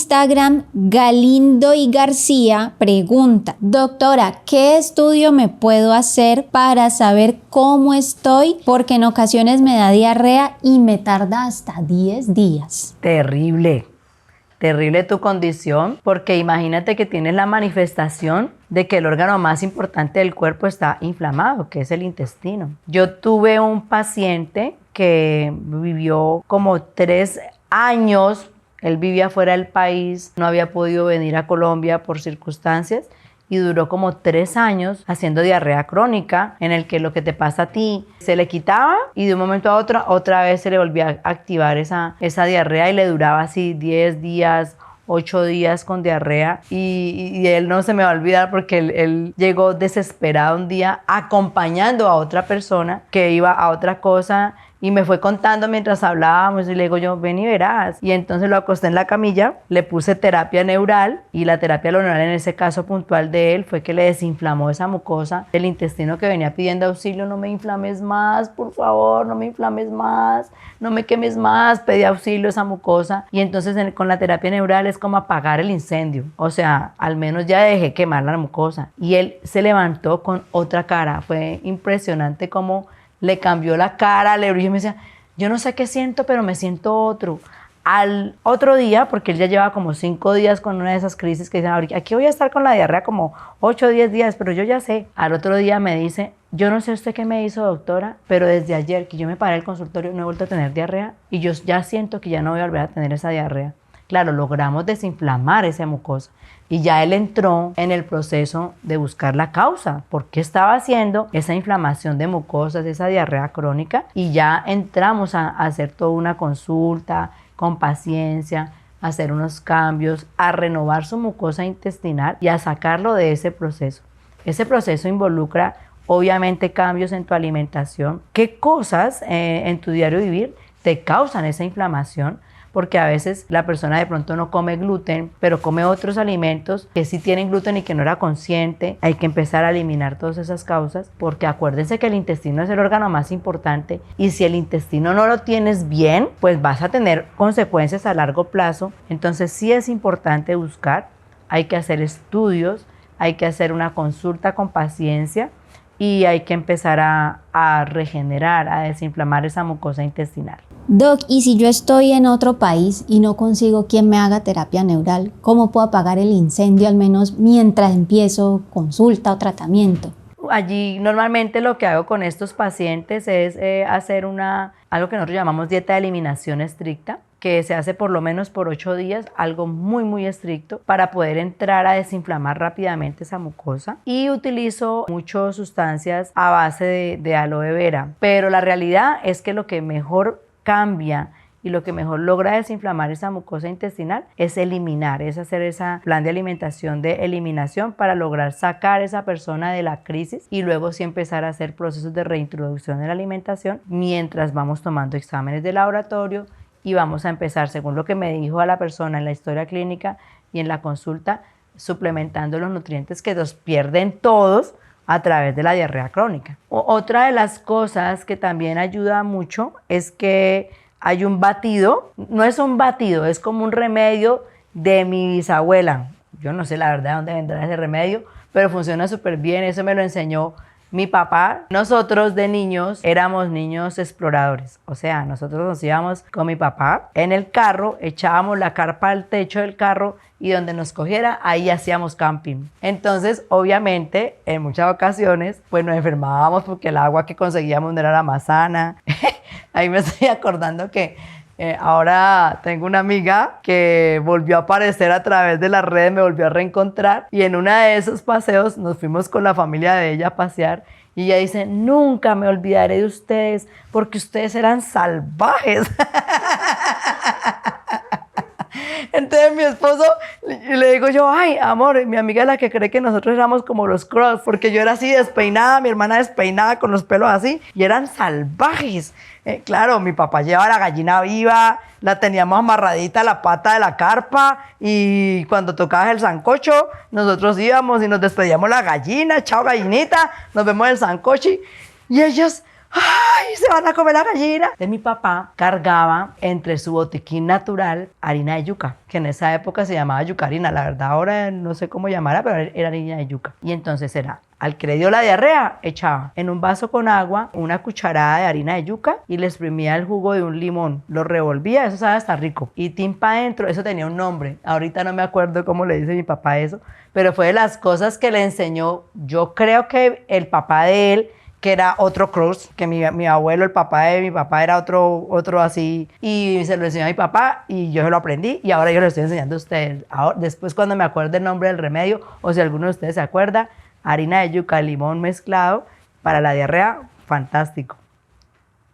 Instagram, Galindo y García pregunta: doctora, ¿qué estudio me puedo hacer para saber cómo estoy? Porque en ocasiones me da diarrea y me tarda hasta 10 días. Terrible. Terrible tu condición, porque imagínate que tienes la manifestación de que el órgano más importante del cuerpo está inflamado, que es el intestino. Yo tuve un paciente que vivió como 3 años, él vivía fuera del país, no había podido venir a Colombia por circunstancias, y duró como 3 años haciendo diarrea crónica, en el que lo que te pasa a ti se le quitaba y de un momento a otro otra vez se le volvía a activar esa diarrea y le duraba así 10 días, 8 días con diarrea y él no se me va a olvidar porque él llegó desesperado un día acompañando a otra persona que iba a otra cosa y me fue contando mientras hablábamos y le digo yo, ven y verás. Y entonces lo acosté en la camilla, le puse terapia neural y la terapia neural en ese caso puntual de él fue que le desinflamó esa mucosa del intestino que venía pidiendo auxilio. No me inflames más, por favor, no me inflames más, no me quemes más. Pedí auxilio a esa mucosa y entonces con la terapia neural es como apagar el incendio. O sea, al menos ya dejé quemar la mucosa. Y él se levantó con otra cara. Fue impresionante cómo le cambió la cara, le brilló y me decía, yo no sé qué siento, pero me siento otro. Al otro día, porque él ya lleva como 5 días con una de esas crisis que dicen, aquí voy a estar con la diarrea como 8 o 10 días, pero yo ya sé. Al otro día me dice, yo no sé usted qué me hizo, doctora, pero desde ayer que yo me paré del consultorio no he vuelto a tener diarrea y yo ya siento que ya no voy a volver a tener esa diarrea. Claro, logramos desinflamar esa mucosa y ya él entró en el proceso de buscar la causa, por qué estaba haciendo esa inflamación de mucosas, esa diarrea crónica, y ya entramos a hacer toda una consulta con paciencia, a hacer unos cambios, a renovar su mucosa intestinal y a sacarlo de ese proceso. Ese proceso involucra obviamente cambios en tu alimentación. ¿Qué cosas en tu diario vivir te causan esa inflamación? Porque a veces la persona de pronto no come gluten, pero come otros alimentos que sí tienen gluten y que no era consciente. Hay que empezar a eliminar todas esas causas, porque acuérdense que el intestino es el órgano más importante y si el intestino no lo tienes bien, pues vas a tener consecuencias a largo plazo. Entonces sí es importante buscar, hay que hacer estudios, hay que hacer una consulta con paciencia y hay que empezar a regenerar, a desinflamar esa mucosa intestinal. Doc, ¿y si yo estoy en otro país y no consigo quien me haga terapia neural, cómo puedo apagar el incendio al menos mientras empiezo consulta o tratamiento? Allí normalmente lo que hago con estos pacientes es hacer algo que nosotros llamamos dieta de eliminación estricta, que se hace por lo menos por 8 días, algo muy muy estricto para poder entrar a desinflamar rápidamente esa mucosa. Y utilizo muchas sustancias a base de aloe vera, pero la realidad es que lo que mejor cambia y lo que mejor logra desinflamar esa mucosa intestinal es eliminar, es hacer ese plan de alimentación de eliminación para lograr sacar a esa persona de la crisis y luego sí empezar a hacer procesos de reintroducción de la alimentación mientras vamos tomando exámenes de laboratorio y vamos a empezar, según lo que me dijo a la persona en la historia clínica y en la consulta, suplementando los nutrientes que los pierden todos a través de la diarrea crónica. Otra de las cosas que también ayuda mucho es que hay un batido, no es un batido, es como un remedio de mi bisabuela. Yo no sé la verdad dónde vendrá ese remedio, pero funciona súper bien, eso me lo enseñó mi papá. Nosotros de niños éramos niños exploradores, o sea, nosotros nos íbamos con mi papá en el carro, echábamos la carpa al techo del carro y donde nos cogiera, ahí hacíamos camping. Entonces, obviamente, en muchas ocasiones, pues nos enfermábamos porque el agua que conseguíamos no era la más sana. Ahí me estoy acordando que ahora tengo una amiga que volvió a aparecer a través de las redes, me volvió a reencontrar y en uno de esos paseos nos fuimos con la familia de ella a pasear y ella dice, nunca me olvidaré de ustedes porque ustedes eran salvajes. Entonces mi esposo, le digo yo, ay, amor, mi amiga es la que cree que nosotros éramos como los Crocs, porque yo era así despeinada, mi hermana despeinada con los pelos así, y eran salvajes. Claro, mi papá llevaba la gallina viva, la teníamos amarradita a la pata de la carpa, y cuando tocaba el sancocho, nosotros íbamos y nos despedíamos la gallina, chao gallinita, nos vemos el sancocho, y ellos, ¡ay, se van a comer la gallina! Entonces mi papá cargaba entre su botiquín natural harina de yuca, que en esa época se llamaba yucarina, la verdad ahora no sé cómo llamarla, pero era harina de yuca. Y entonces era, al que le dio la diarrea, echaba en un vaso con agua una cucharada de harina de yuca y le exprimía el jugo de un limón, lo revolvía, eso sabe hasta rico. Y timpa adentro, eso tenía un nombre, ahorita no me acuerdo cómo le dice mi papá eso, pero fue de las cosas que le enseñó, yo creo que el papá de él, que era otro Cruz, que mi abuelo, el papá de mi papá era otro así, y se lo enseñó a mi papá y yo se lo aprendí y ahora yo lo estoy enseñando a ustedes. Ahora, después cuando me acuerde el nombre del remedio, o si alguno de ustedes se acuerda, harina de yuca, limón mezclado, para la diarrea, fantástico.